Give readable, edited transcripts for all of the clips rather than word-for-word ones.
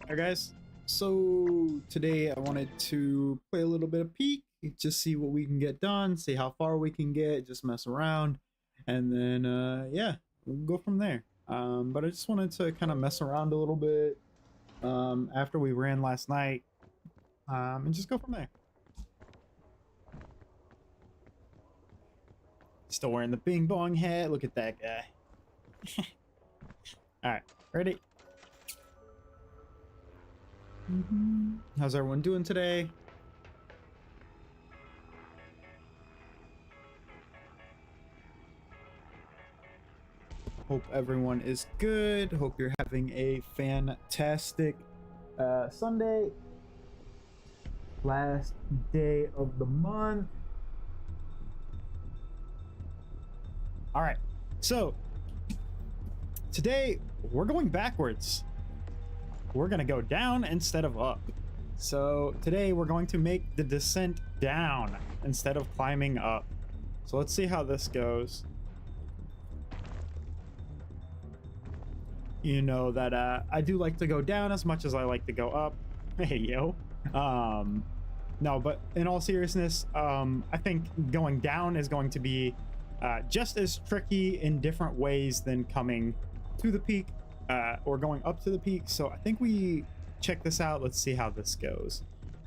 Hi guys, so today I wanted to play a little bit of Peek, just see what we can get done, see how far we can get, just mess around, and then yeah, we'll go from there. But I just wanted to kind of mess around a little bit after we ran last night, and just go from there. Still wearing the bing bong hat, look at that guy. Alright, ready? How's everyone doing today? Hope everyone is good. Hope you're having a fantastic Sunday. Last day of the month. All right, so today we're going backwards. We're gonna go down instead of up. So today we're going to make the descent down instead of climbing up. So let's see how this goes. You know that I do like to go down as much as I like to go up. Hey yo. No, but in all seriousness, I think going down is going to be just as tricky in different ways than coming to the peak or going up to the peak. So I think we check this out. Let's see how this goes.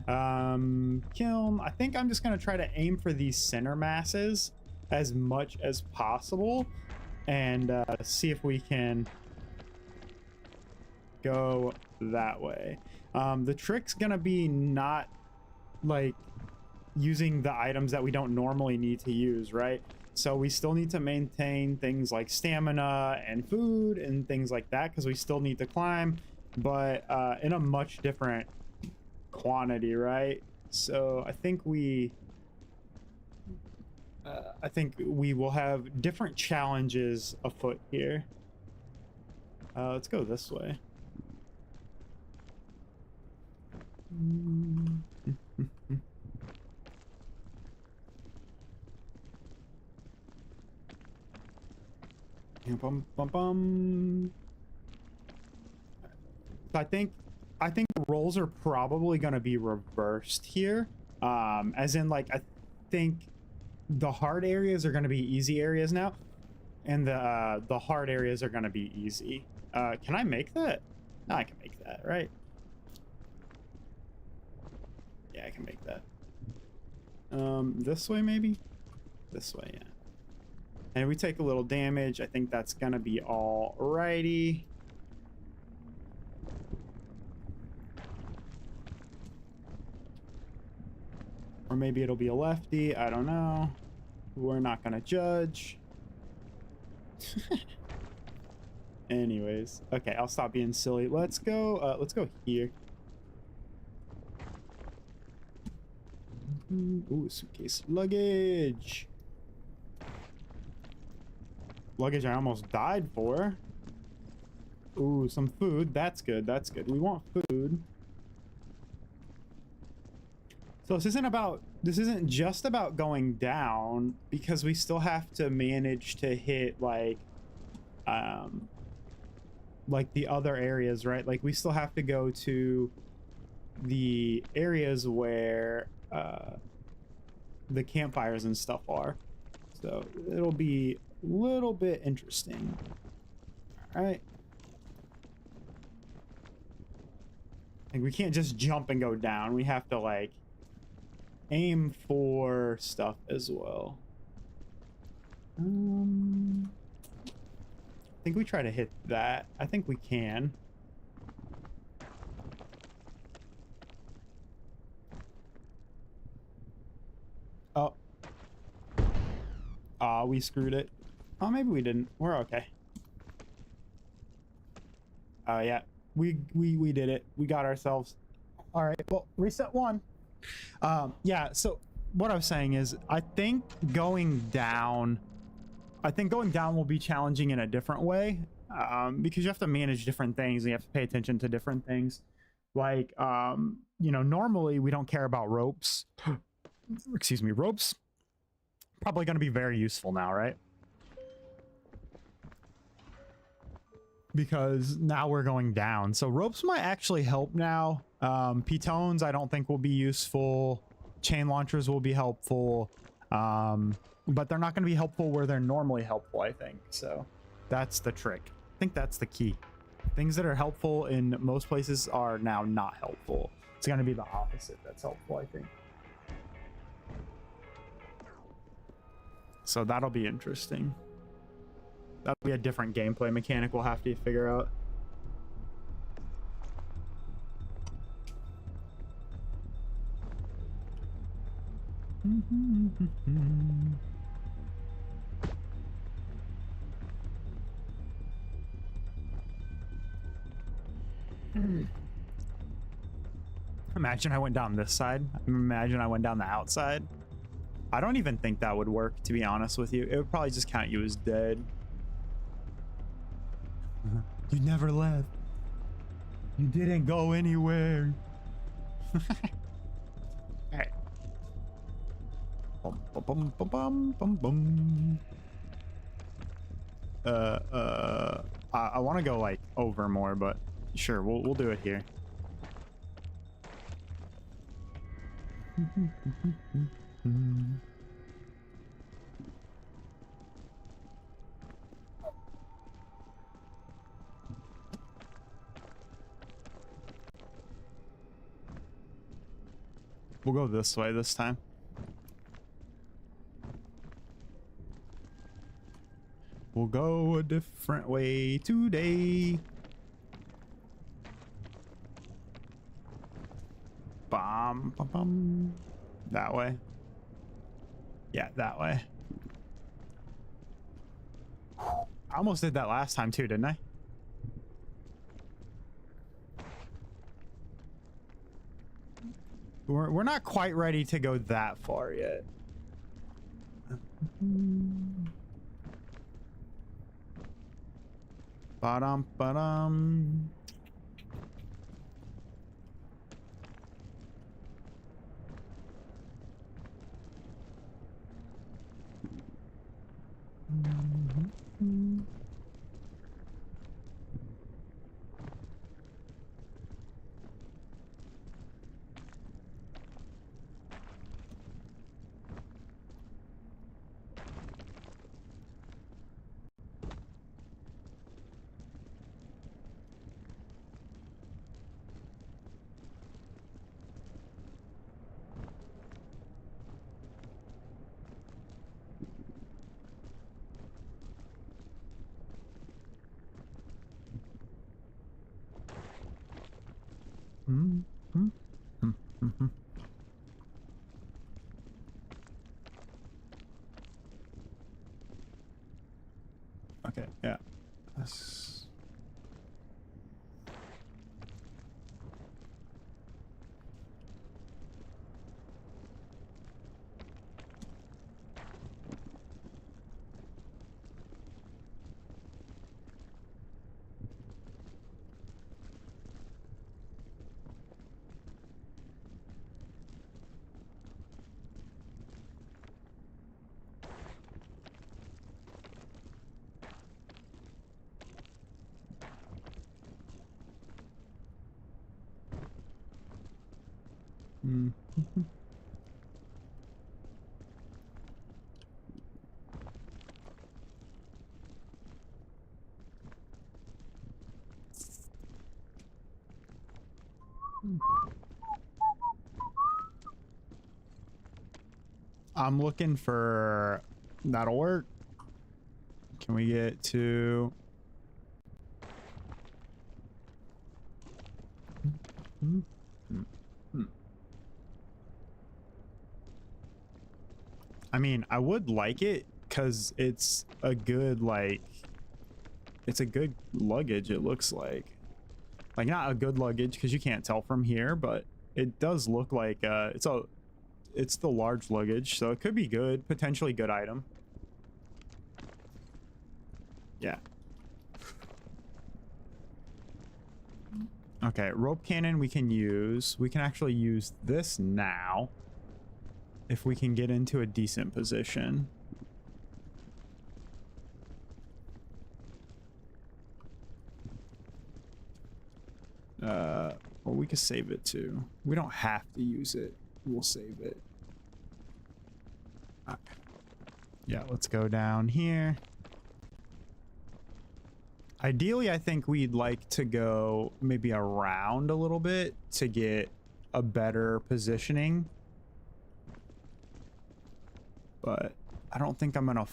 Kiln, I think I'm just going to try to aim for these center masses as much as possible and see if we can go that way. The trick's going to be not like using the items that we don't normally need to use, right? So we still need to maintain things like stamina and food and things like that because we still need to climb, but in a much different quantity, right? So I think we will have different challenges afoot here. Let's go this way. Bum, bum, bum. I think the roles are probably going to be reversed here. As in, like, I think the hard areas are going to be easy areas now, and the hard areas are going to be easy. Can I make that? No, I can make that, right? Yeah, I can make that. This way maybe? This way, yeah. And we take a little damage. I think that's gonna be all righty. Or maybe it'll be a lefty. I don't know. We're not gonna judge. Anyways, okay, I'll stop being silly. Let's go here. Ooh, suitcase luggage. Luggage I almost died for. Ooh, some food. That's good. That's good. We want food. So this isn't just about going down, because we still have to manage to hit like the other areas, right? Like we still have to go to the areas where the campfires and stuff are. So it'll be a little bit interesting. All right. Like we can't just jump and go down. We have to like aim for stuff as well. I think we try to hit that. I think we can. Oh. We screwed it. Oh, maybe we didn't. We're okay. Oh, yeah. We did it. We got ourselves. All right. Well, reset one. Yeah. So what I was saying is, I think going down will be challenging in a different way. Because you have to manage different things and you have to pay attention to different things. Like, you know, normally we don't care about ropes. Excuse me, ropes. Probably going to be very useful now, right? because now we're going down. So ropes might actually help now. Pitones I don't think will be useful. Chain launchers will be helpful. But they're not going to be helpful where they're normally helpful, I think. So that's the trick. I think that's the key. Things that are helpful in most places are now not helpful. It's going to be the opposite that's helpful, I think. So that'll be interesting. That'll be a different gameplay mechanic we'll have to figure out. Imagine I went down this side. Imagine I went down the outside. I don't even think that would work, to be honest with you. It would probably just count you as dead. You never left. You didn't go anywhere. Alright. Bum, bum, bum, bum, bum, bum. I want to go like over more, but sure, we'll do it here. We'll go this way this time. We'll go a different way today. Bum, bum, bum. That way. Yeah, that way. I almost did that last time too, didn't I? We're not quite ready to go that far yet. Ba-dum, ba-dum. Okay, yeah. That's... I'm looking for... That'll work. Can we get to... I mean, I would like it because it's a good, like... It's a good luggage, it looks like. Like, not a good luggage because you can't tell from here, but it does look like it's the large luggage, so it could be good, potentially good item. Yeah. Okay, rope cannon we can use. We can actually use this now if we can get into a decent position. Well, we could save it too. We don't have to use it. We'll save it. Okay. Yeah, let's go down here. Ideally, I think we'd like to go maybe around a little bit to get a better positioning. But I don't think I'm gonna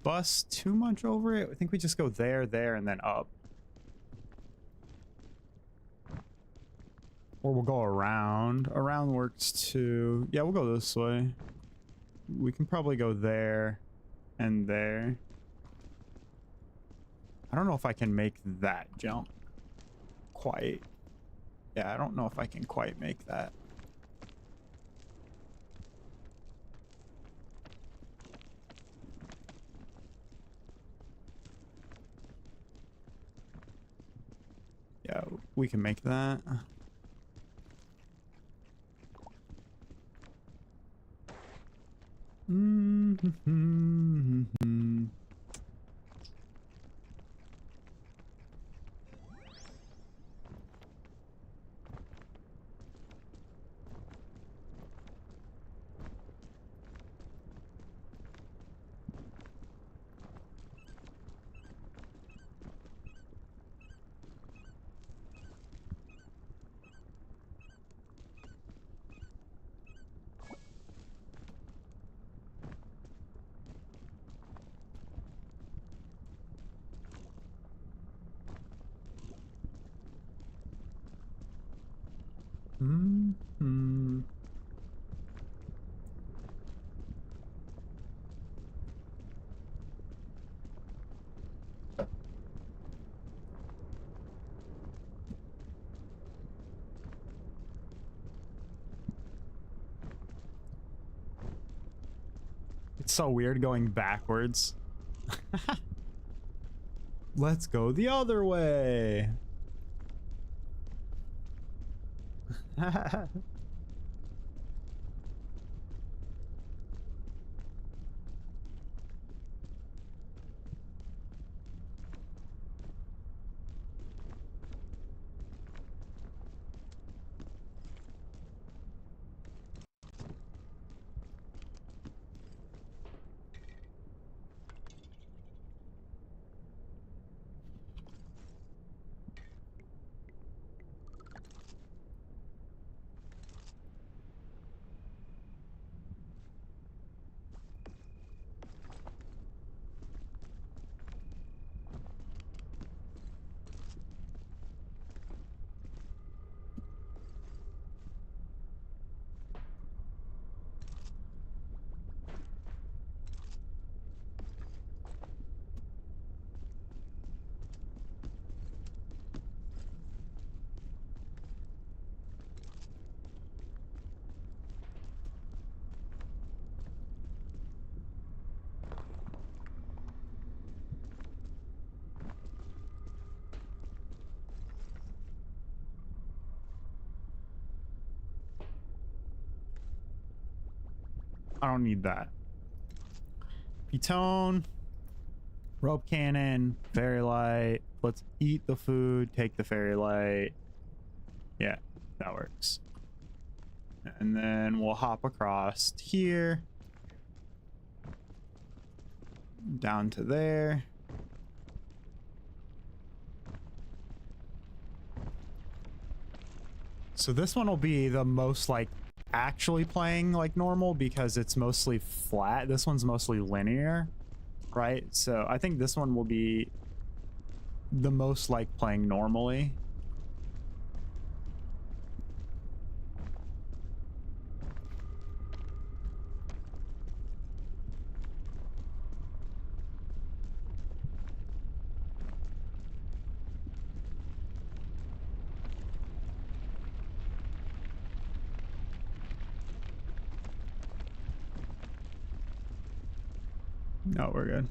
fuss too much over it. I think we just go there, there, and then up. Or we'll go around. Around works too. Yeah, we'll go this way. We can probably go there and there. I don't know if I can make that jump quite. Yeah, I don't know if I can quite make that. Yeah, we can make that. It's so weird going backwards. Let's go the other way. I don't need that. Pitone, rope cannon, fairy light. Let's eat the food, take the fairy light. Yeah, that works. And then we'll hop across here. Down to there. So this one will be the most like actually playing like normal because it's mostly flat. This one's mostly linear, right? So I think this one will be the most like playing normally. No, we're good.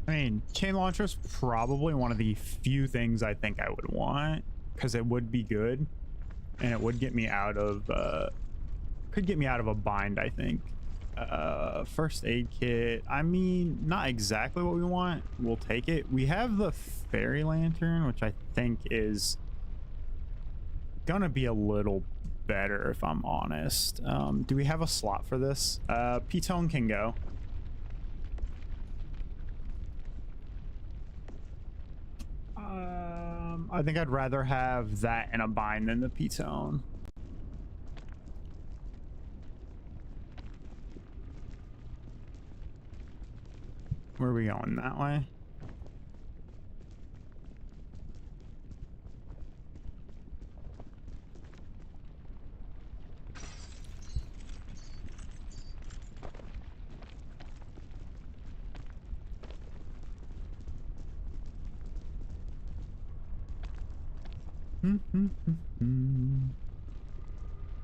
I mean, chain launcher is probably one of the few things I think I would want, because it would be good and it would get me out of could get me out of a bind, I think. First aid kit, I mean, not exactly what we want. We'll take it. We have the fairy lantern, which I think is gonna be a little better if I'm honest. Do we have a slot for this? P-Tone can go. I think I'd rather have that in a bind than the P-Tone. Where are we going? That way?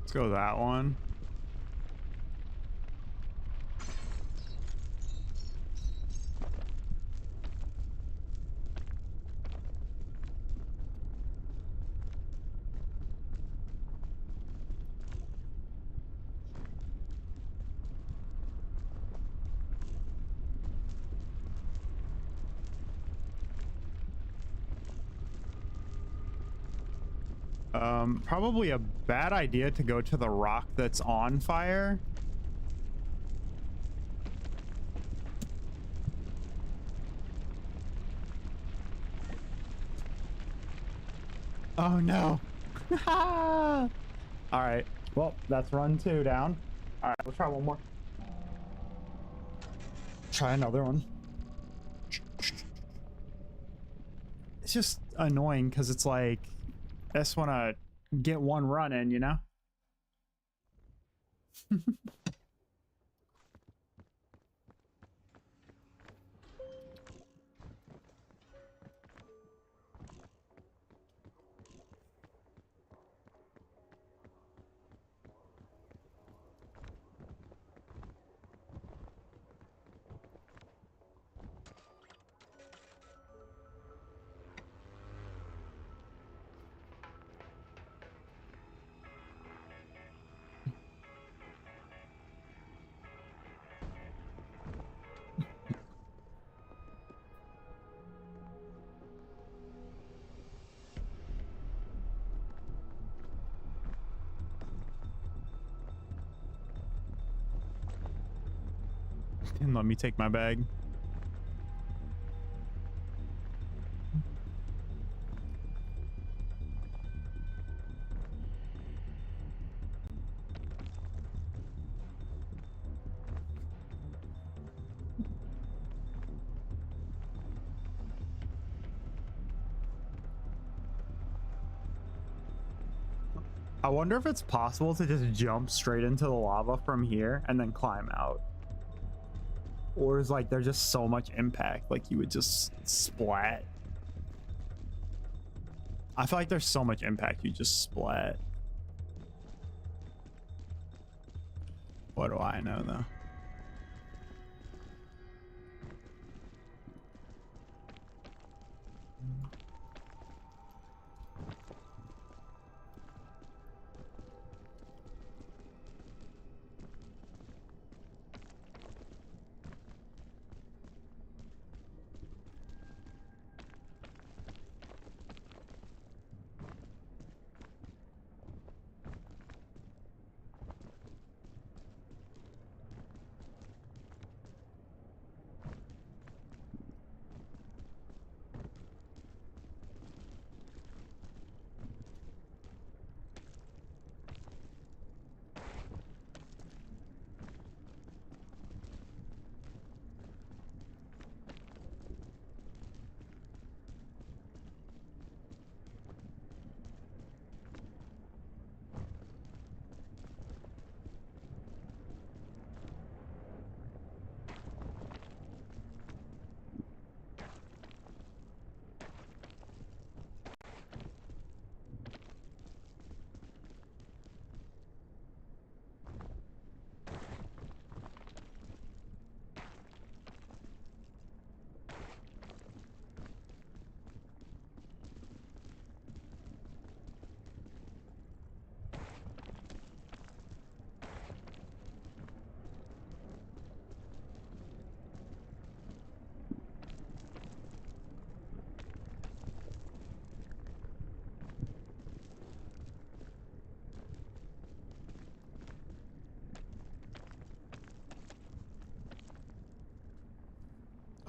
Let's go that one. Probably a bad idea to go to the rock that's on fire. Oh no. All right. Well, that's run 2 down. All right, let's try one more. Try another one. It's just annoying because it's like, I just want to get one run in, you know? And let me take my bag. I wonder if it's possible to just jump straight into the lava from here and then climb out. Or is like there's just so much impact, like you would just splat. I feel like there's so much impact you just splat. What do I know though?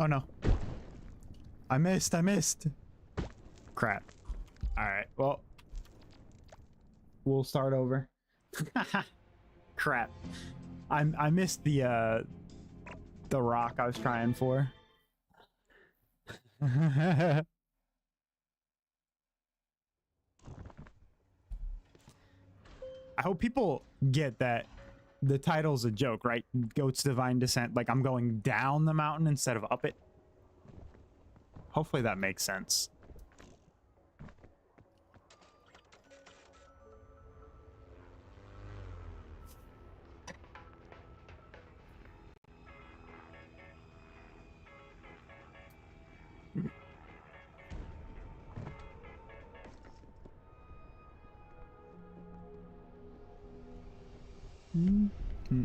Oh no. I missed. Crap. Alright, well. We'll start over. Crap. I missed the rock I was trying for. I hope people get that the title's a joke, right? Goat's Divine Descent, like I'm going down the mountain instead of up it. Hopefully that makes sense. Mm-hmm.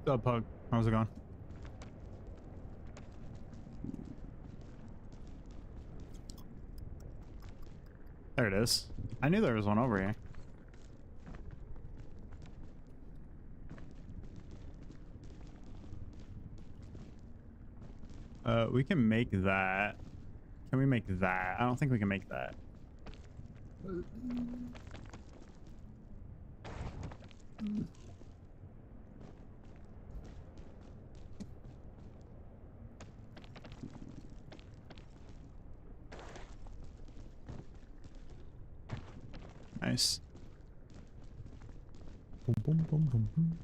What's up, Pug? How's it going? There it is. I knew there was one over here. We can make that. Can we make that? I don't think we can make that. Nice. Boom, boom, boom, boom, boom.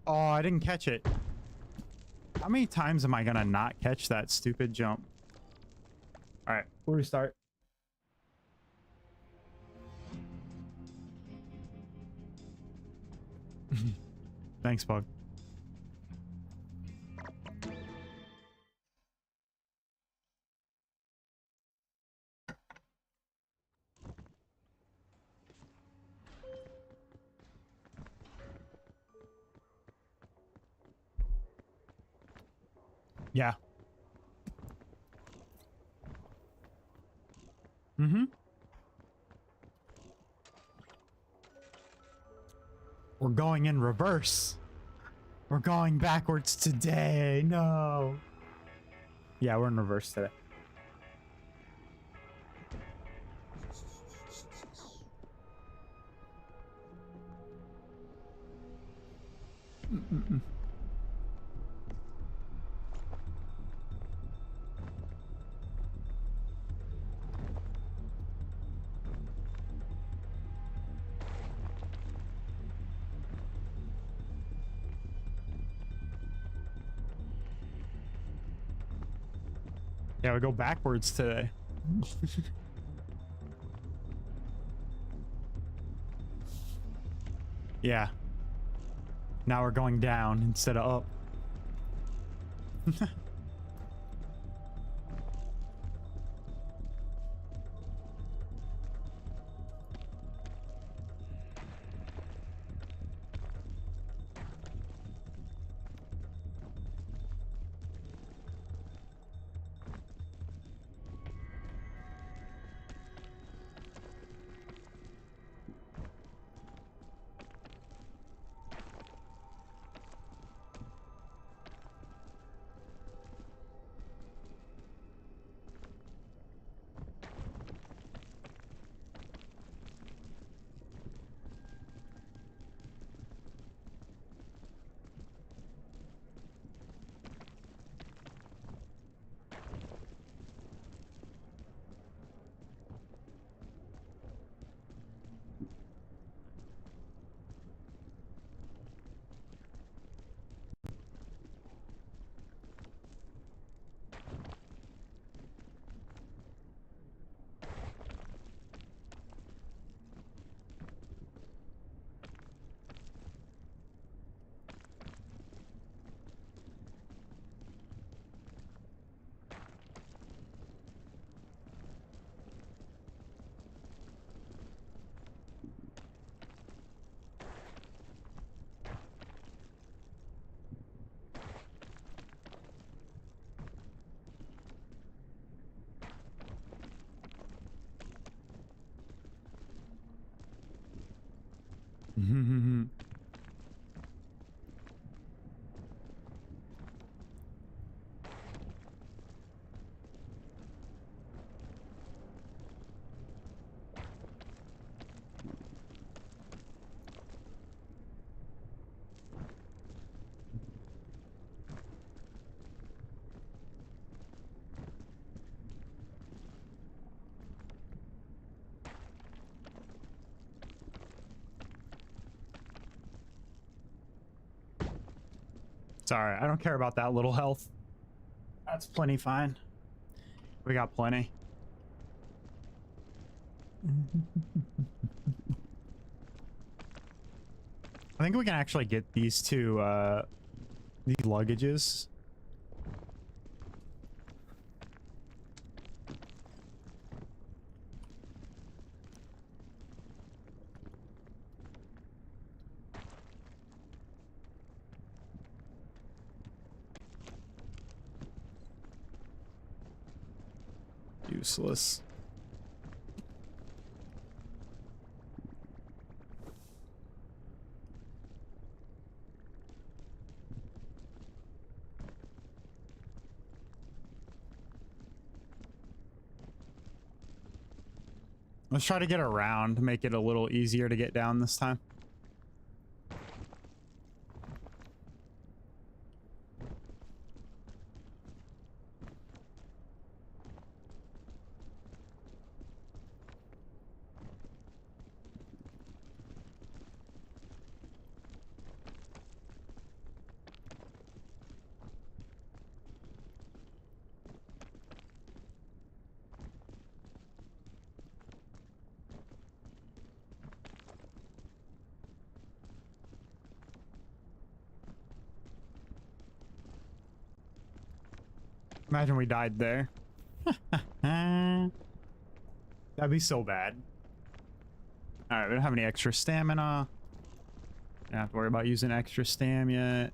Oh, I didn't catch it. How many times am I gonna not catch that stupid jump? All right, we'll restart. Thanks, Pug. Yeah. Mm-hmm. We're going in reverse. We're going backwards today. No. Yeah, we're in reverse today. Yeah, we go backwards today. Yeah. Now we're going down instead of up. Sorry, I don't care about that little health. That's plenty fine. We got plenty. I think we can actually get these two, these luggages. Useless. Let's try to get around, make it a little easier to get down this time. Imagine we died there. That'd be so bad. Alright, we don't have any extra stamina. Don't have to worry about using extra stam yet.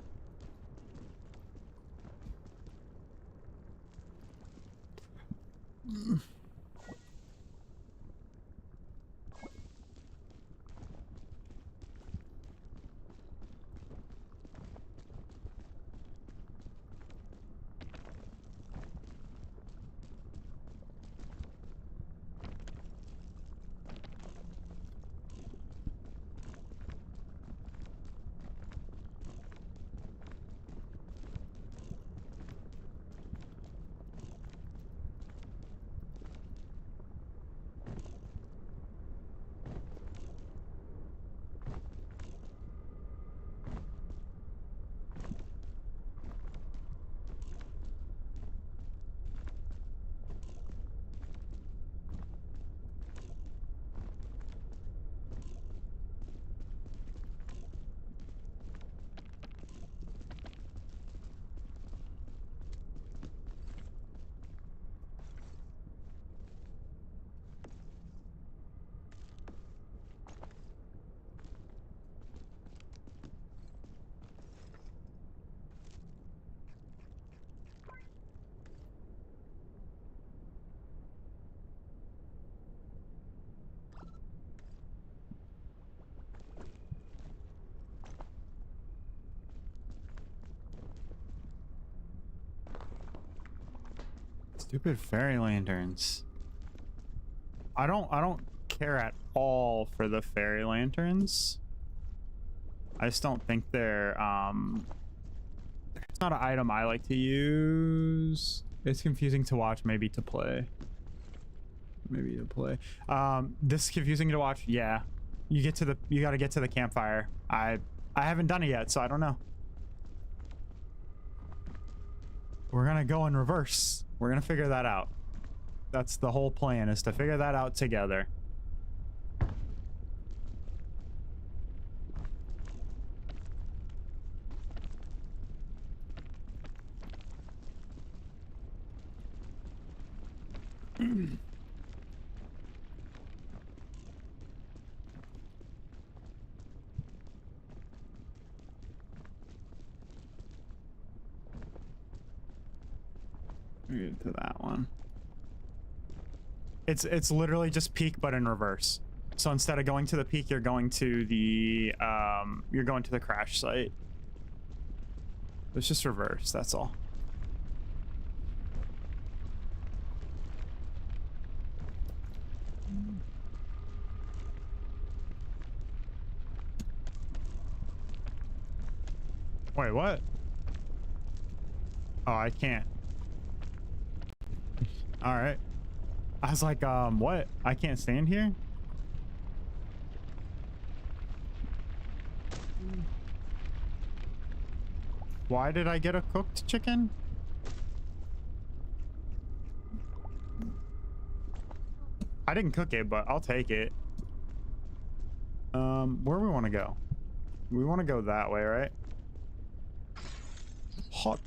Stupid fairy lanterns. I don't care at all for the fairy lanterns. I just don't think they're it's not an item I like to use. It's confusing to watch, maybe to play. Maybe to play. This is confusing to watch. Yeah. You gotta get to the campfire. I haven't done it yet, so I don't know. We're gonna go in reverse. We're gonna figure that out. That's the whole plan, is to figure that out together. Get to that one. It's literally just peak but in reverse. So instead of going to the peak, you're going to the crash site. It's just reverse, that's all. Wait, what? Oh, I can't. All right. I was like, what? I can't stand here? Why did I get a cooked chicken? I didn't cook it, but I'll take it. Where we want to go? We want to go that way, right? Hot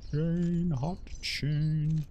chain, hot chain.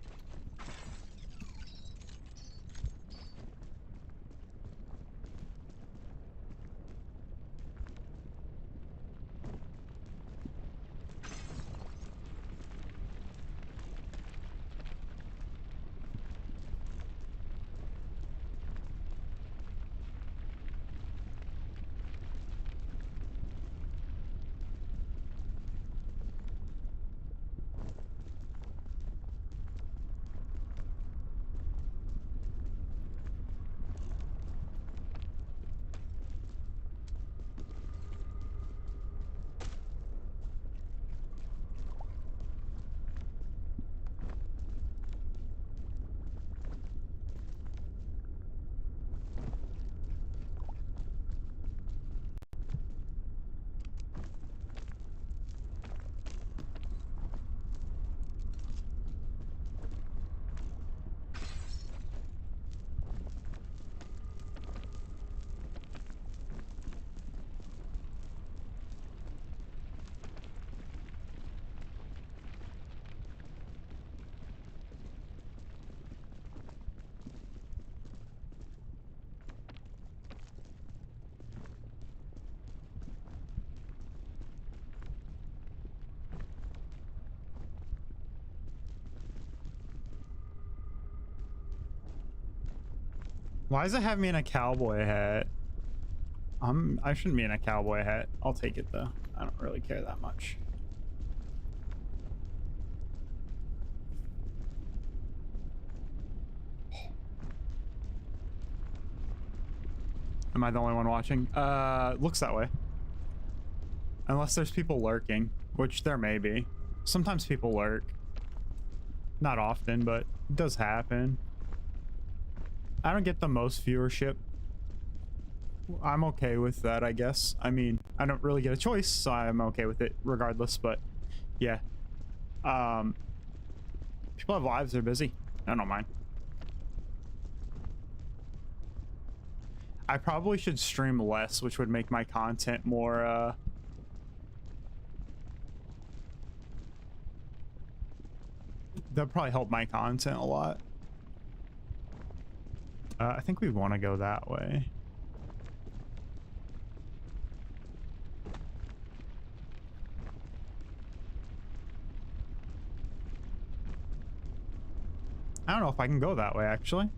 Why does it have me in a cowboy hat? I shouldn't be in a cowboy hat. I'll take it though. I don't really care that much. Am I the only one watching? Looks that way. Unless there's people lurking, which there may be. Sometimes people lurk. Not often, but it does happen. I don't get the most viewership. I'm okay with that, I guess. I mean, I don't really get a choice, so I'm okay with it regardless, but yeah. People have lives, they're busy. I don't mind. I probably should stream less, which would make my content more, that'd probably help my content a lot. I think we want to go that way. I don't know if I can go that way, actually.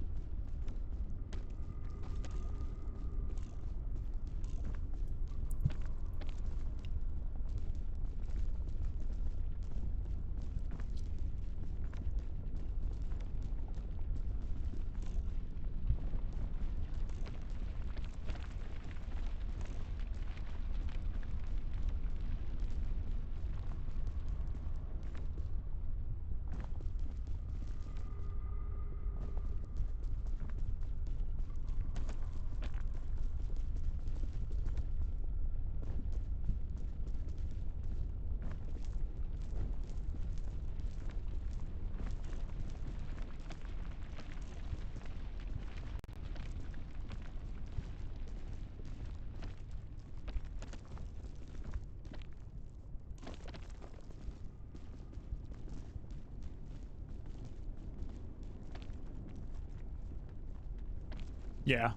Yeah.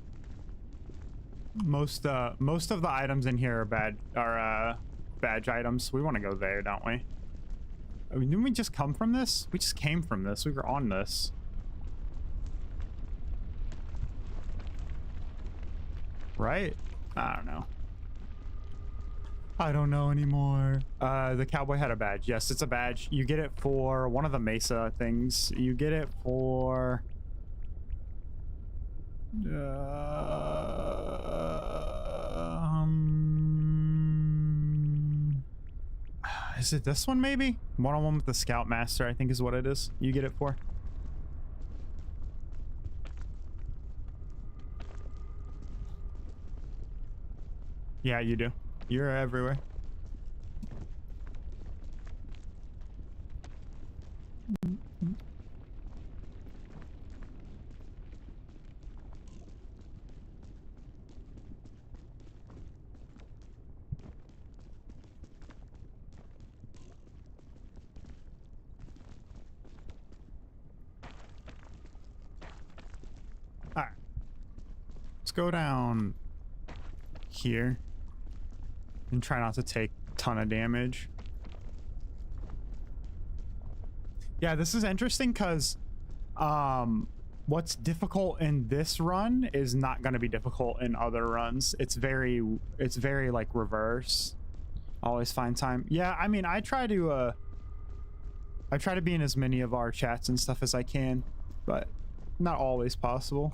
Most of the items in here are badge items. We want to go there, don't we? I mean, didn't we just come from this? We just came from this. We were on this. Right? I don't know. I don't know anymore. The cowboy had a badge. Yes, it's a badge. You get it for one of the Mesa things. You get it for... is it this one maybe? One-on-one with the Scoutmaster, I think is what it is. You get it for. Yeah, you do. You're everywhere. All right. Let's go down here and try not to take a ton of damage. Yeah, this is interesting because what's difficult in this run is not going to be difficult in other runs. It's very like reverse. Always find time. Yeah, I mean, I try to be in as many of our chats and stuff as I can, but not always possible.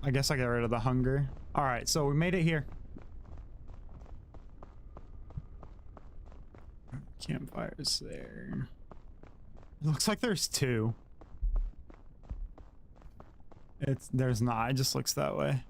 I guess I got rid of the hunger. All right, so we made it here. Campfires there. It looks like there's two. There's not. It just looks that way.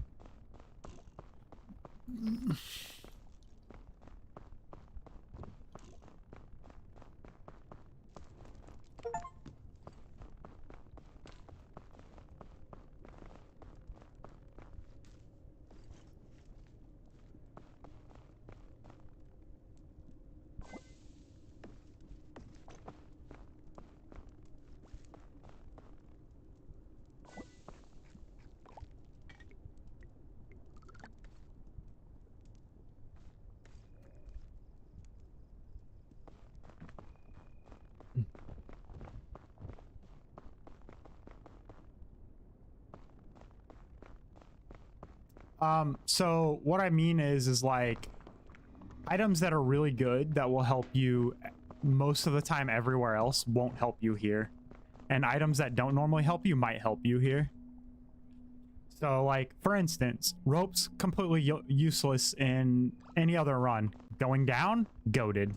So what I mean is like items that are really good that will help you most of the time everywhere else won't help you here. And items that don't normally help you might help you here. So like, for instance, ropes completely useless in any other run. Going down, GØATed.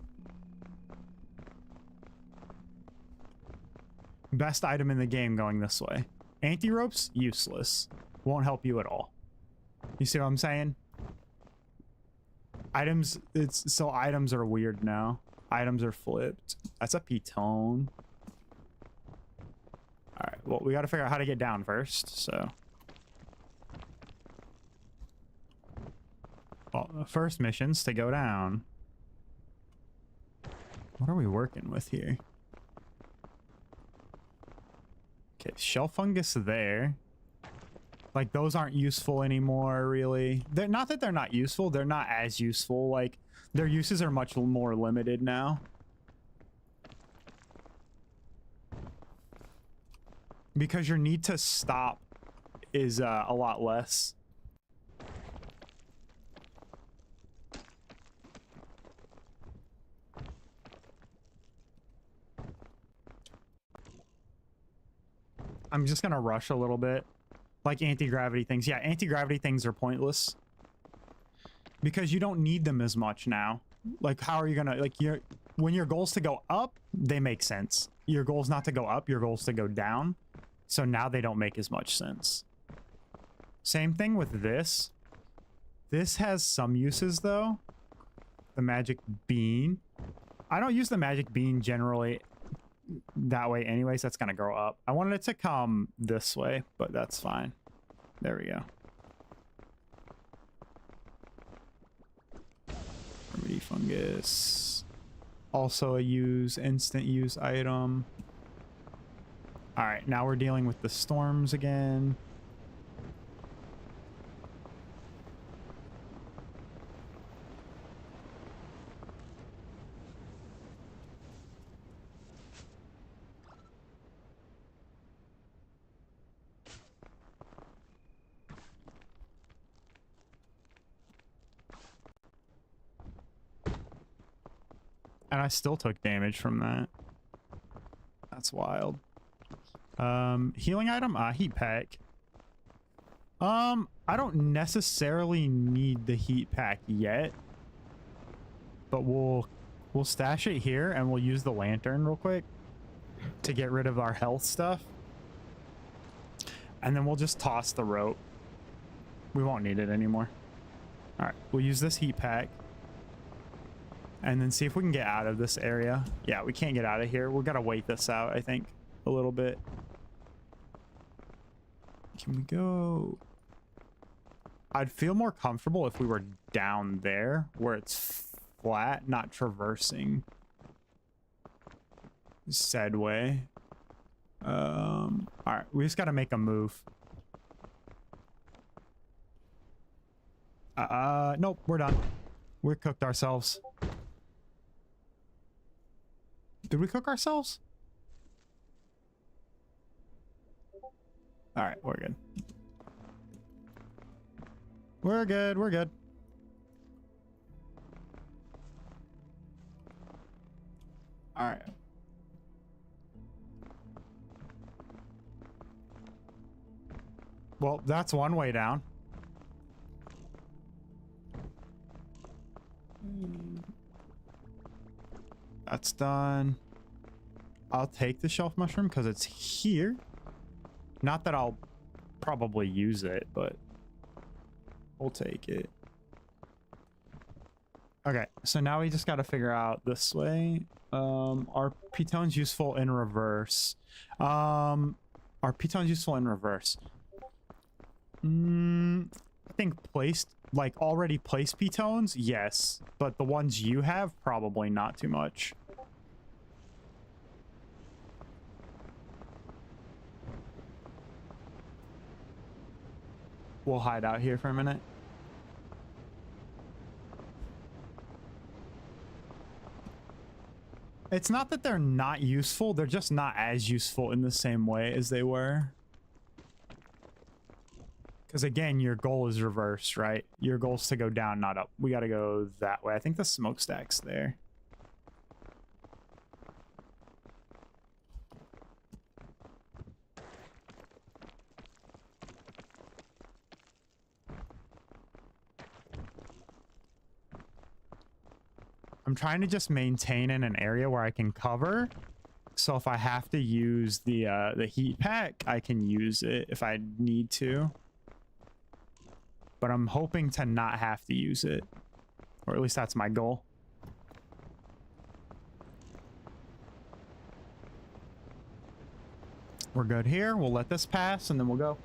Best item in the game going this way. Anti-ropes, useless. Won't help you at all. You see what I'm saying? Items, items are weird now. Items are flipped. That's a P-tone. Alright, well, we gotta figure out how to get down first, so. Well, the first mission's to go down. What are we working with here? Okay, shell fungus there. Like, those aren't useful anymore, really. They're not that they're not useful. They're not as useful. Like, their uses are much more limited now. Because your need to stop is a lot less. I'm just gonna rush a little bit. Like anti-gravity things. Yeah, anti-gravity things are pointless. Because you don't need them as much now. Like, how are you gonna, like, when your goal's to go up, they make sense. Your goal's not to go up, your goal's to go down. So now they don't make as much sense. Same thing with this. This has some uses, though. The magic bean. I don't use the magic bean generally that way anyways. That's gonna grow up. I wanted it to come this way, but that's fine. There we go. Remedy fungus. Also a instant use item. All right, now we're dealing with the storms again. And I still took damage from that. That's wild. Healing item? Heat pack. I don't necessarily need the heat pack yet. But we'll stash it here and we'll use the lantern real quick to get rid of our health stuff. And then we'll just toss the rope. We won't need it anymore. All right, we'll use this heat pack. And then see if we can get out of this area. Yeah, we can't get out of here. We've got to wait this out, I think, a little bit. Can we go? I'd feel more comfortable if we were down there where it's flat, not traversing said way. All right, we just got to make a move. Nope, we're done. We cooked ourselves. Did we cook ourselves? All right, we're good. We're good, we're good. All right. Well, that's one way down. That's done. I'll take the shelf mushroom because it's here. Not that I'll probably use it, but we'll take it. Okay, so now we just got to figure out this way. Are pitones useful in reverse? Are pitones useful in reverse? I think already placed pitones, yes. But the ones you have, probably not too much. We'll hide out here for a minute. It's not that they're not useful, they're just not as useful in the same way as they were. Because again, your goal is reversed, right? Your goal is to go down, not up. We got to go that way. I think the smokestack's there. I'm trying to just maintain in an area where I can cover. So if I have to use the heat pack, I can use it if I need to. But I'm hoping to not have to use it. Or at least that's my goal. We're good here. We'll let this pass and then we'll go.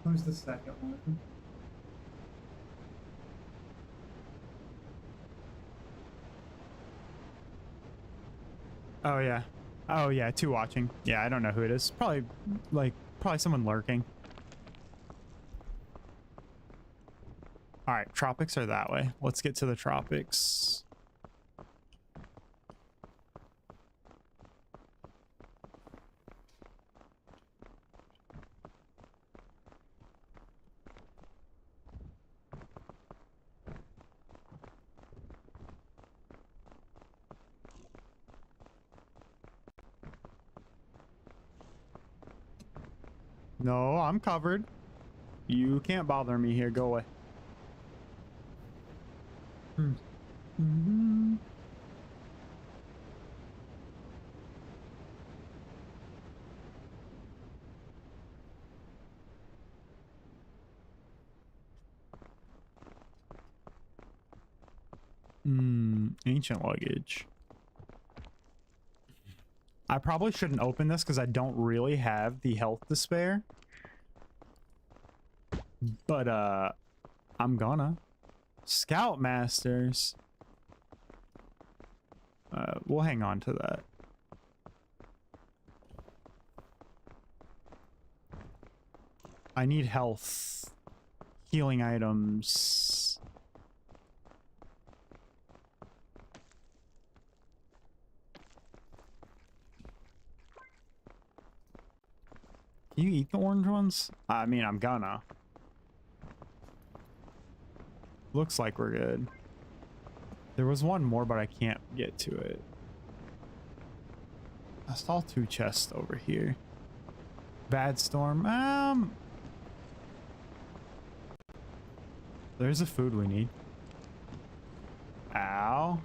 Who's the second one? Oh yeah. Oh yeah, two watching. Yeah, I don't know who it is. Probably someone lurking. All right, tropics are that way. Let's get to the tropics. No, I'm covered. You can't bother me here. Go away. Mm-hmm. Ancient luggage. I probably shouldn't open this because I don't really have the health to spare. But I'm gonna. Scoutmasters. We'll hang on to that. I need health. Healing items. Can you eat the orange ones? I mean, I'm gonna. Looks like we're good. There was one more, but I can't get to it. I saw 2 chests over here. Bad storm. There's the food we need. Ow.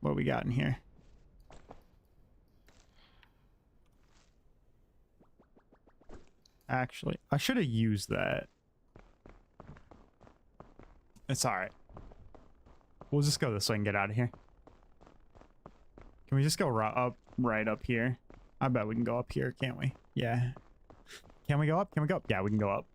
What we got in here? Actually, I should have used that. It's alright. We'll just go this way and get out of here. Can we just go right up here? I bet we can go up here, can't we? Yeah. Can we go up? Can we go up? Yeah, we can go up.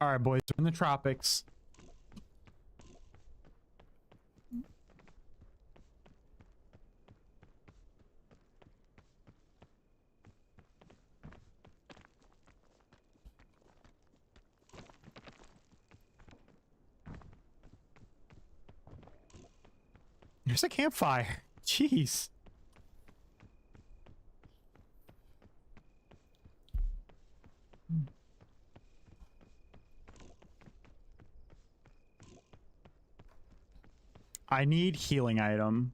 All right, boys, we're in the tropics. There's a campfire. Jeez. I need healing item.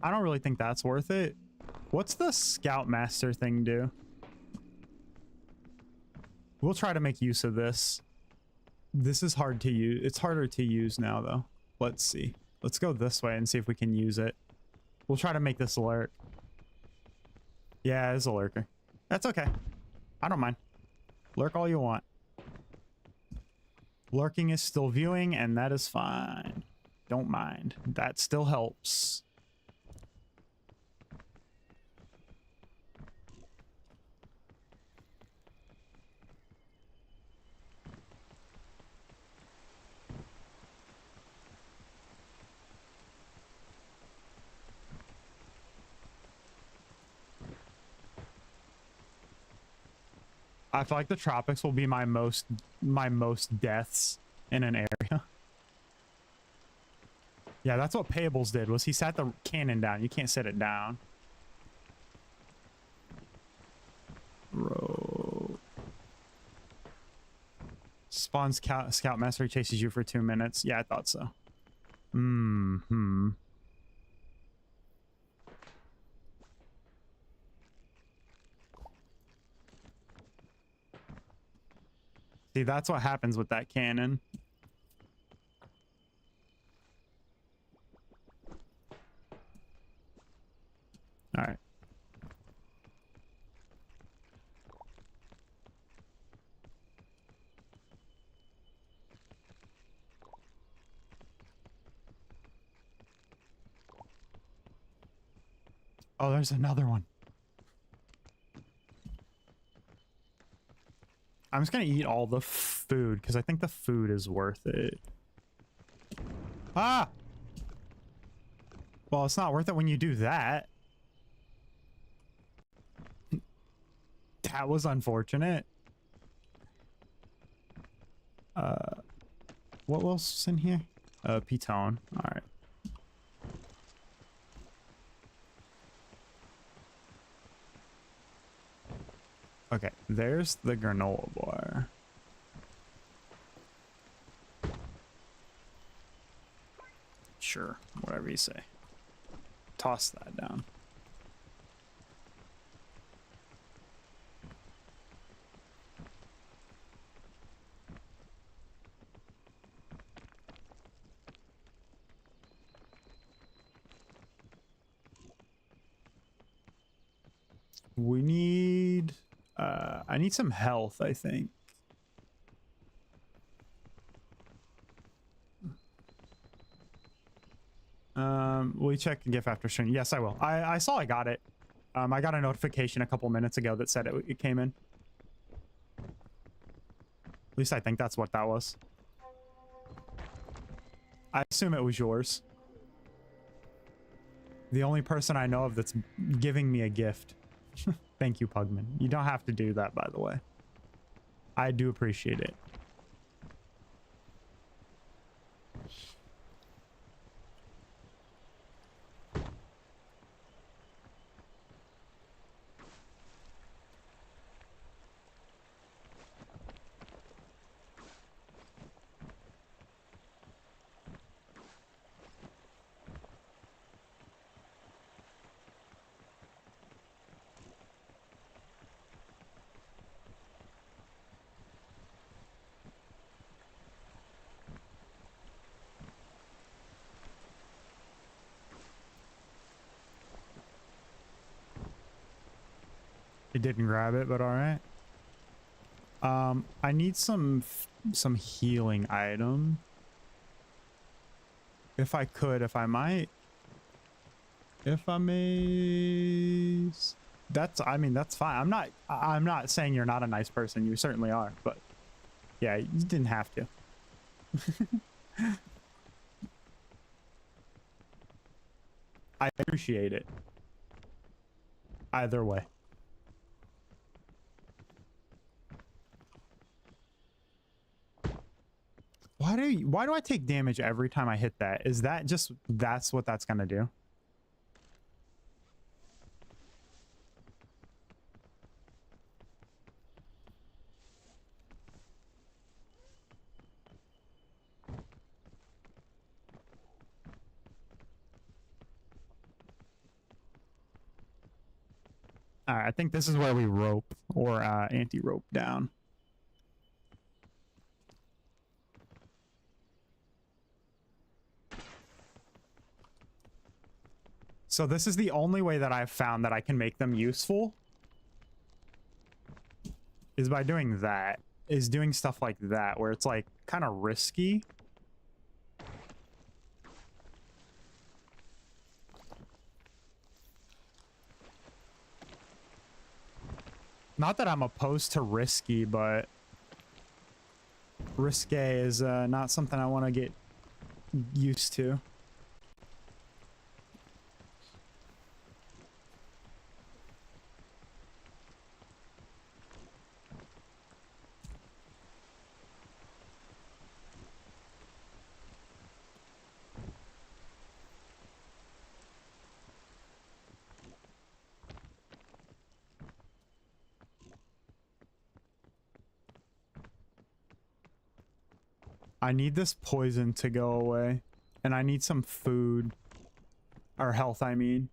I don't really think that's worth it. What's the Scoutmaster thing do? We'll try to make use of this. This is hard to use. It's harder to use now, though. Let's see. Let's go this way and see if we can use it. We'll try to make this lurk. Yeah, it's a lurker. That's okay. I don't mind. Lurk all you want. Lurking is still viewing, and that is fine. Don't mind. That still helps. I feel like the tropics will be my most deaths in an area. Yeah, that's what Pables did, was he sat the cannon down. You can't set it down. Row. Spawns Scoutmaster, chases you for 2 minutes. Yeah, I thought so. Mm-hmm. See, that's what happens with that cannon. All right. Oh, there's another one. I'm just gonna eat all the food because I think the food is worth it. Ah! Well, it's not worth it when you do that. That was unfortunate. What else is in here? Ketone. All right. Okay, there's the granola bar. Sure, whatever you say. Toss that down. We need I need some health, I think. Will you check the GIF after stream? Yes, I will. I saw I got it. I got a notification a couple minutes ago that said it came in. At least I think that's what that was. I assume it was yours. The only person I know of that's giving me a gift. Thank you, Pugman. You don't have to do that, by the way. I do appreciate it. He didn't grab it, but all right. I need some healing item. If I could, if I might. If I may. That's, I mean, that's fine. I'm not saying you're not a nice person. You certainly are, but yeah, you didn't have to. I appreciate it. Either way. Why do I take damage every time I hit that? Is that just, that's what that's gonna do? All right, I think this is where we rope or anti-rope down. So this is the only way that I've found that I can make them useful is by doing that, is doing stuff like that where it's like kind of risky. Not that I'm opposed to risky, but risque is not something I want to get used to. I need this poison to go away, and I need some food, or health, I mean.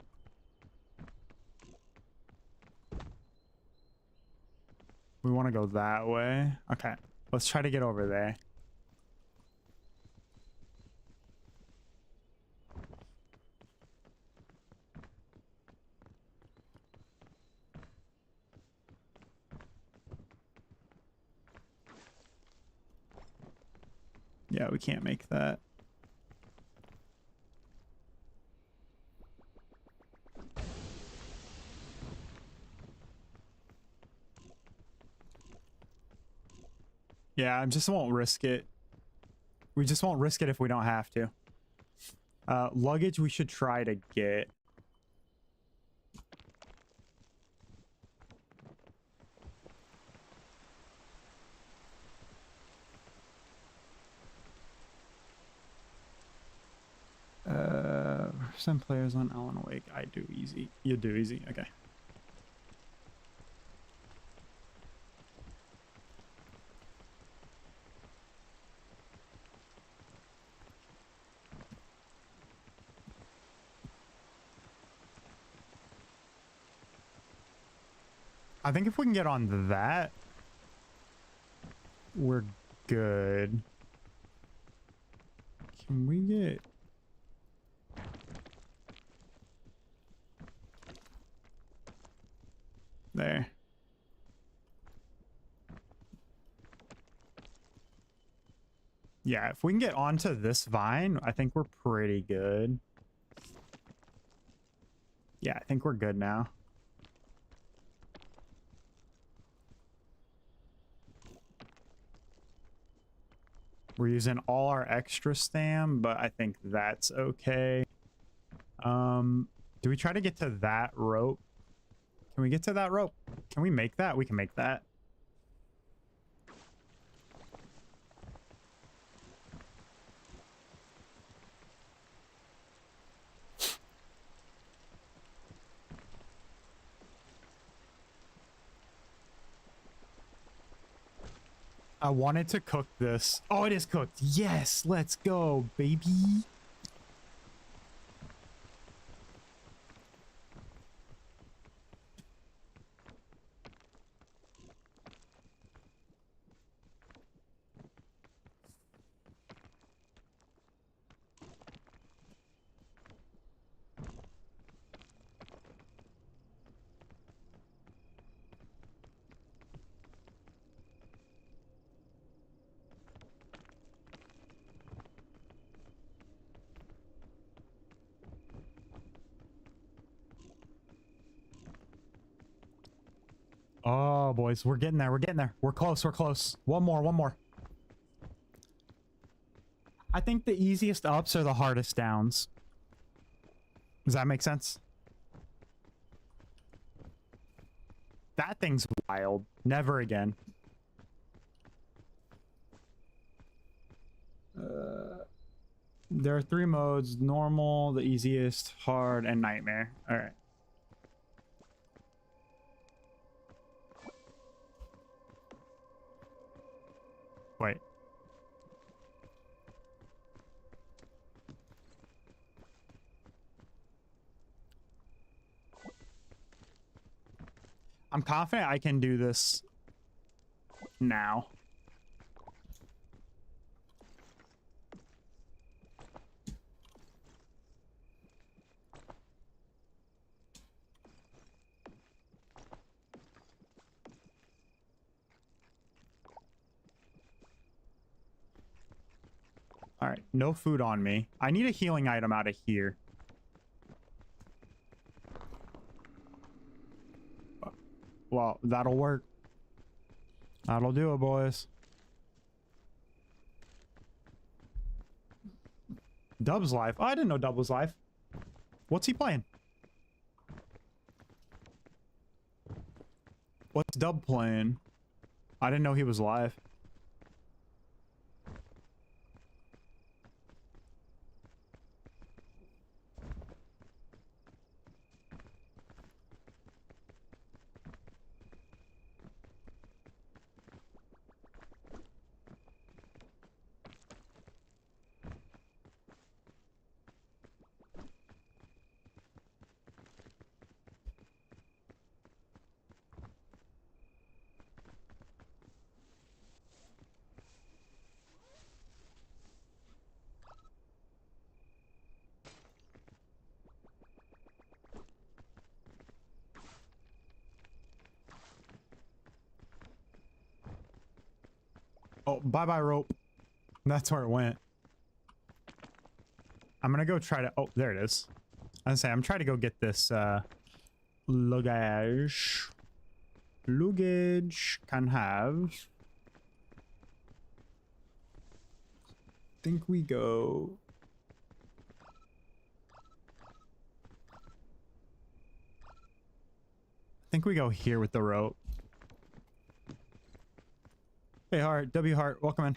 We want to go that way. Okay, let's try to get over there. Yeah, we can't make that. Yeah, I just won't risk it. We just won't risk it if we don't have to. Luggage we should try to get. Some players on Alan Wake. I do easy. You do easy. Okay. I think if we can get on that, we're good. Can we get... there? Yeah, if we can get onto this vine, I think we're pretty good. Yeah, I think we're good now. We're using all our extra stam, but I think that's okay. Do we try to get to that rope? Can we get to that rope? Can we make that? We can make that. I wanted to cook this. Oh, it is cooked. Yes, let's go, baby. Oh, boys, we're getting there. We're getting there. We're close. We're close. One more. One more. I think the easiest ups are the hardest downs. Does that make sense? That thing's wild. Never again. There are 3 modes: normal, the easiest, hard, and nightmare. All right. Wait. I'm confident I can do this now. All right, no food on me. I need a healing item out of here. Well, that'll work. That'll do it, boys. Dub's live. Oh, I didn't know Dub was live. What's he playing? What's Dub playing? I didn't know he was live. Oh, bye-bye rope. That's where it went. I'm gonna go try to... oh, there it is. I was gonna say, I'm trying to go get this, luggage. Luggage can have... think we go... I think we go here with the rope. Hey, Hart. W. Hart. Welcome in.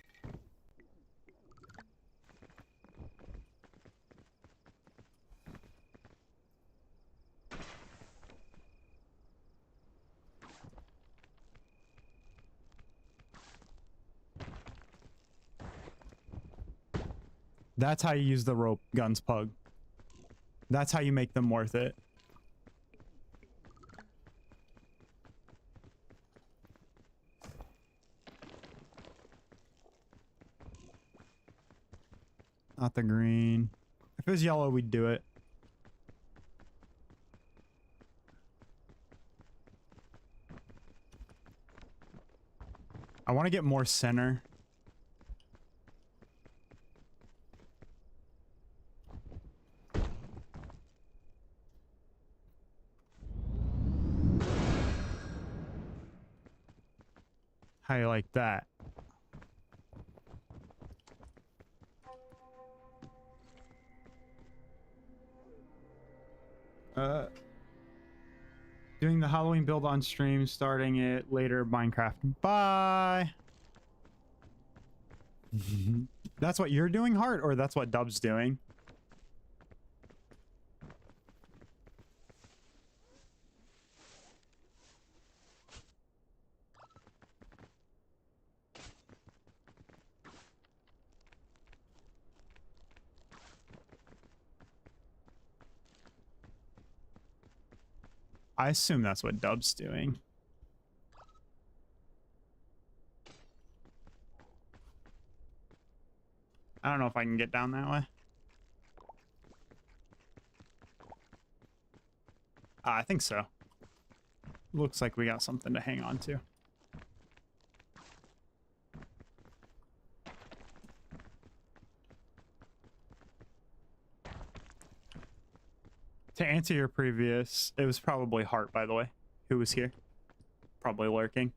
That's how you use the rope guns, Pug. That's how you make them worth it. Not the green. If it was yellow, we'd do it. I want to get more center. How you like that? Doing the Halloween build on stream, starting it later, Minecraft. Bye! That's what you're doing, Hart, or that's what Dub's doing? I assume that's what Dub's doing. I don't know if I can get down that way. I think so. Looks like we got something to hang on to. To answer your previous, it was probably Hart, by the way, who was here. Probably lurking.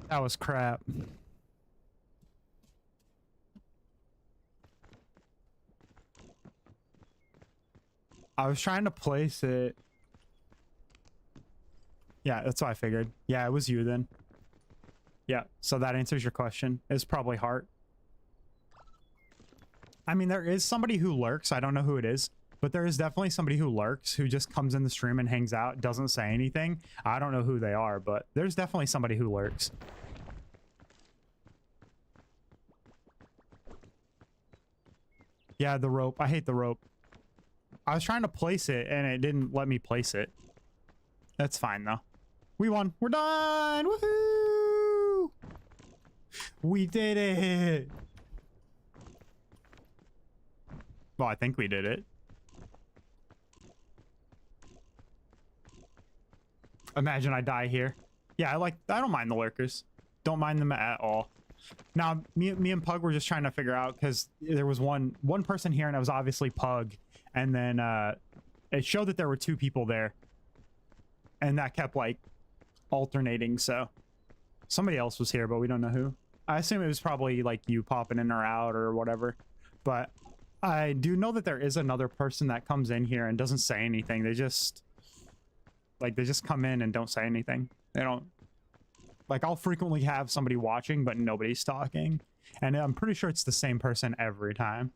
That was crap. I was trying to place it. Yeah, that's what I figured. Yeah, it was you then. Yeah, so that answers your question. It's probably Hart. I mean, there is somebody who lurks. I don't know who it is, but there is definitely somebody who lurks, who just comes in the stream and hangs out, doesn't say anything. I don't know who they are, but there's definitely somebody who lurks. Yeah, the rope. I hate the rope. I was trying to place it and it didn't let me place it. That's fine though. We won. We're done. Woohoo! We did it. Well, I think we did it. Imagine I die here. Yeah, I don't mind the lurkers. Don't mind them at all. Now, me and Pug were just trying to figure out, because there was one person here, and it was obviously Pug. And then it showed that there were two people there. And that kept, like, alternating, so... Somebody else was here, but we don't know who. I assume it was probably, like, you popping in or out or whatever. But I do know that there is another person that comes in here and doesn't say anything. They just... Like, they just come in and don't say anything. They don't... Like, I'll frequently have somebody watching, but nobody's talking. And I'm pretty sure it's the same person every time.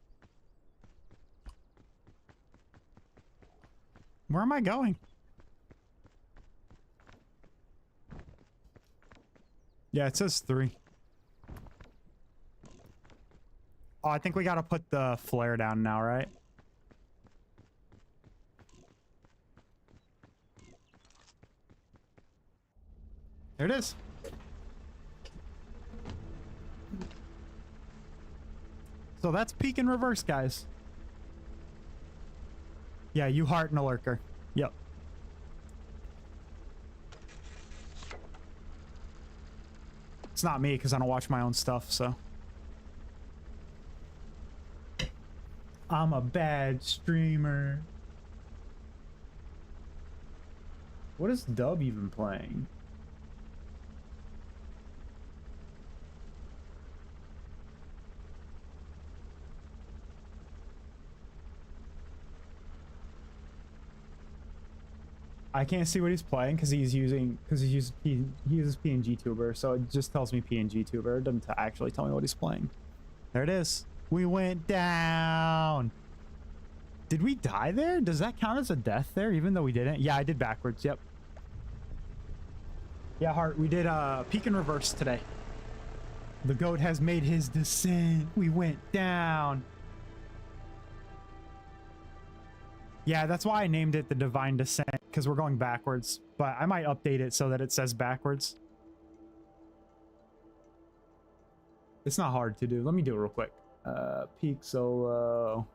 Where am I going? Yeah, it says 3. Oh, I think we gotta put the flare down now, right? There it is. So that's peek in reverse, guys. Yeah, you heart and a lurker. Yep. It's not me because I don't watch my own stuff, so. I'm a bad streamer. What is Dub even playing? I can't see what he's playing because he uses PNG Tuber, so it just tells me PNG Tuber. It doesn't actually tell me what he's playing. There it is. We went down. Did we die there? Does that count as a death there, even though we didn't? Yeah, I did backwards. Yep. Yeah, Hart, we did peek in reverse today. The goat has made his descent. We went down. Yeah, that's why I named it the Divine Descent, because we're going backwards. But I might update it so that it says backwards. It's not hard to do. Let me do it real quick. Peak solo.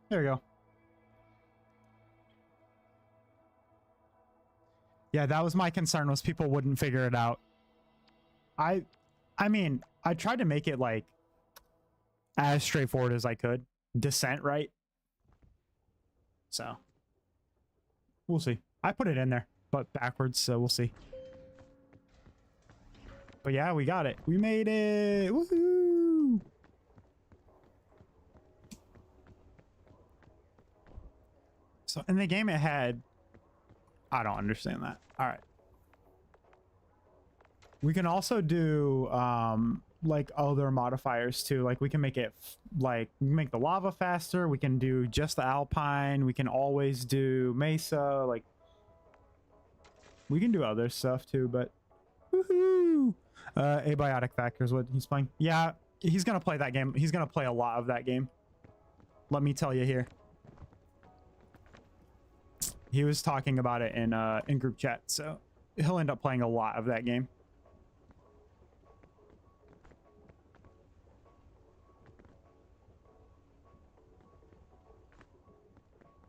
There we go. Yeah, that was my concern, was people wouldn't figure it out. I mean, I tried to make it like as straightforward as I could. Descent, right? So we'll see. I put it in there, but backwards, so we'll see. But yeah, we got it. We made it. Woohoo! So in the game it had, I don't understand that. All right. We can also do like other modifiers too. Like we can make it like make the lava faster. We can do just the alpine. We can always do mesa. Like we can do other stuff too, but woohoo! Abiotic Factor is what he's playing. Yeah, he's gonna play that game. He's gonna play a lot of that game. Let me tell you here. He was talking about it in group chat, so he'll end up playing a lot of that game.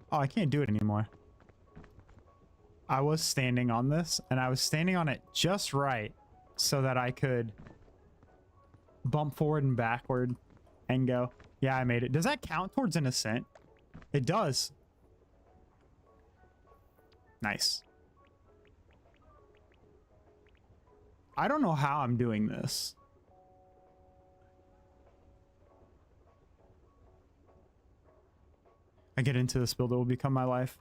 Oh, I can't do it anymore. I was standing on this, and I was standing on it just right so that I could bump forward and backward and go. Yeah, I made it. Does that count towards an ascent? It does. Nice. I don't know how I'm doing this. I get into this build, it will become my life.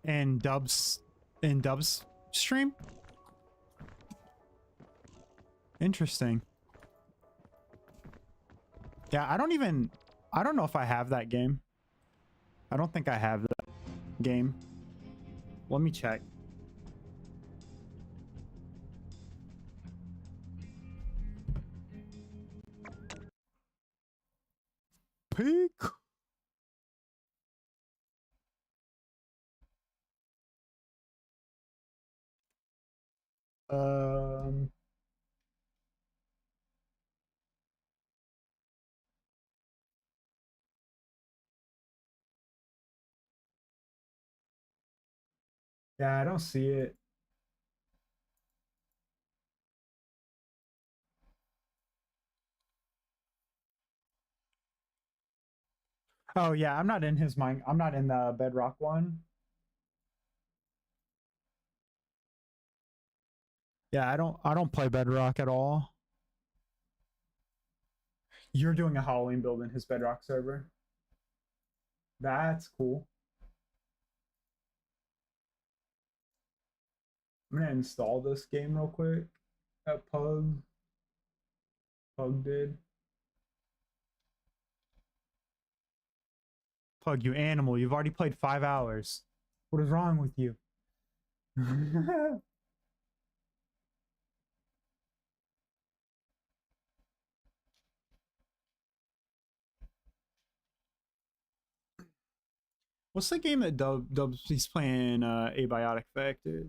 And Dub's stream? Interesting. Yeah, I don't know if I have that game. I don't think I have that game. Let me check. Peak. Yeah, I don't see it. Oh yeah, I'm not in his mind. I'm not in the Bedrock one. Yeah, I don't play Bedrock at all. You're doing a Halloween build in his Bedrock server. That's cool. I'm gonna install this game real quick. That Pug did. Pug, you animal! You've already played 5 hours. What is wrong with you? What's the game that Dub's playing Abiotic Factor?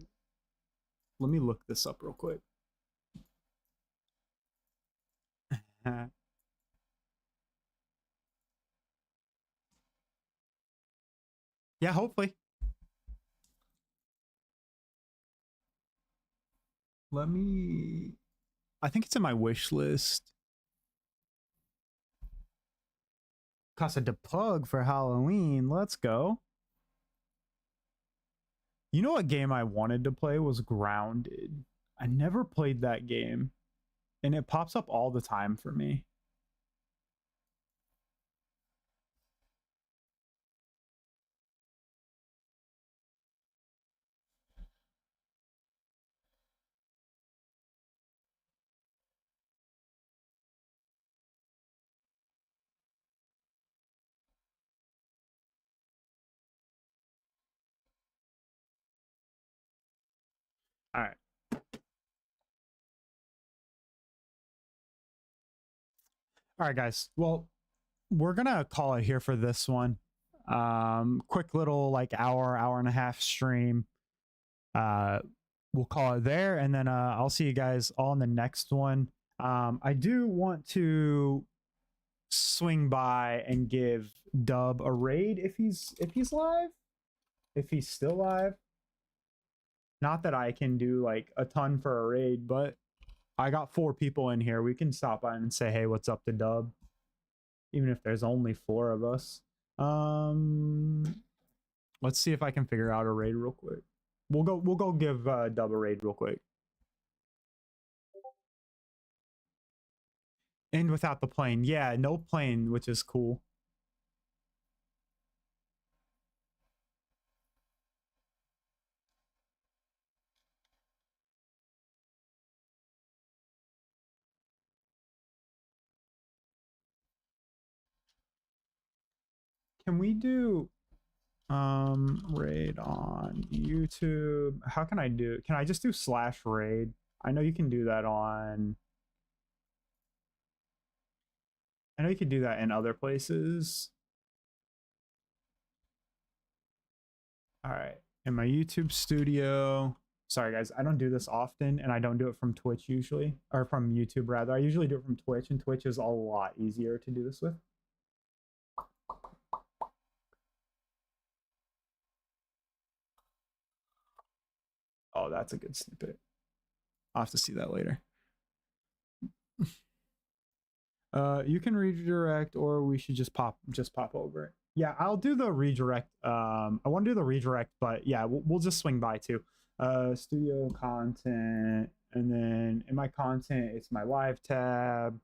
Let me look this up real quick. Yeah, hopefully. Let me... I think it's in my wish list. Casa de Pug for Halloween. Let's go. You know what game I wanted to play was Grounded. I never played that game. And it pops up all the time for me. All right. All right, guys. Well, we're gonna call it here for this one. Quick little like hour and a half stream. We'll call it there, and then I'll see you guys all in the next one. I do want to swing by and give Dub a raid if he's live, if he's still live. Not that I can do like a ton for a raid, but I got 4 people in here. We can stop by and say, hey, what's up to Dub? Even if there's only 4 of us. Let's see if I can figure out a raid real quick. We'll go give Dub a raid real quick. End without the plane. Yeah, no plane, which is cool. Can we do raid on YouTube? How can I do? Can I just do /raid? I know you can do that on... I know you can do that in other places. All right, in my YouTube studio. Sorry guys, I don't do this often, and I don't do it from Twitch usually, or from YouTube rather. I usually do it from Twitch, and Twitch is a lot easier to do this with. Oh, that's a good snippet. I'll have to see that later. You can redirect, or we should just pop over it. Yeah, I'll do the redirect. I want to do the redirect, but yeah, we'll just swing by too. Studio content, and then in my content, it's my live tab.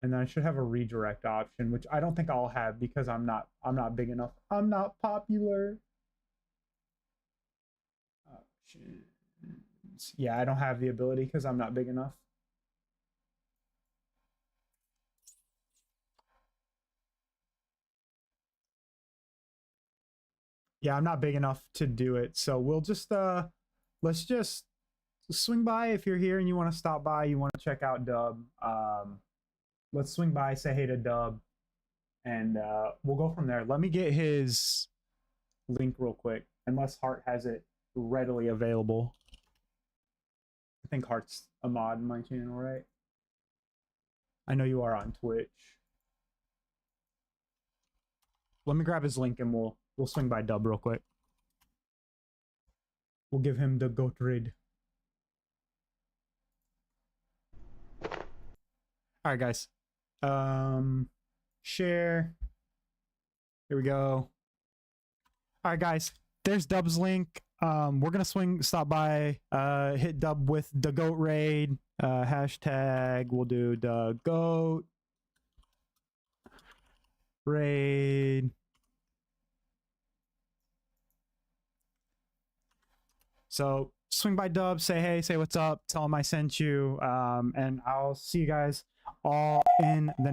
And then I should have a redirect option, which I don't think I'll have because I'm not big enough. I'm not popular. Options. Yeah, I don't have the ability because I'm not big enough. Yeah, I'm not big enough to do it. So we'll just let's just swing by if you're here and you want to stop by, you want to check out Dub. Let's swing by, say hey to Dub, and we'll go from there. Let me get his link real quick, unless Hart has it readily available. I think Hart's a mod in my channel, right? I know you are on Twitch. Let me grab his link and we'll swing by Dub real quick. We'll give him the GØATed. All right, guys. Share. Here we go. All right, guys. There's Dub's link. We're gonna stop by, hit Dub with the GOAT raid. Hashtag. We'll do the GOAT raid. So swing by Dub, say hey, say what's up, tell him I sent you, and I'll see you guys all in the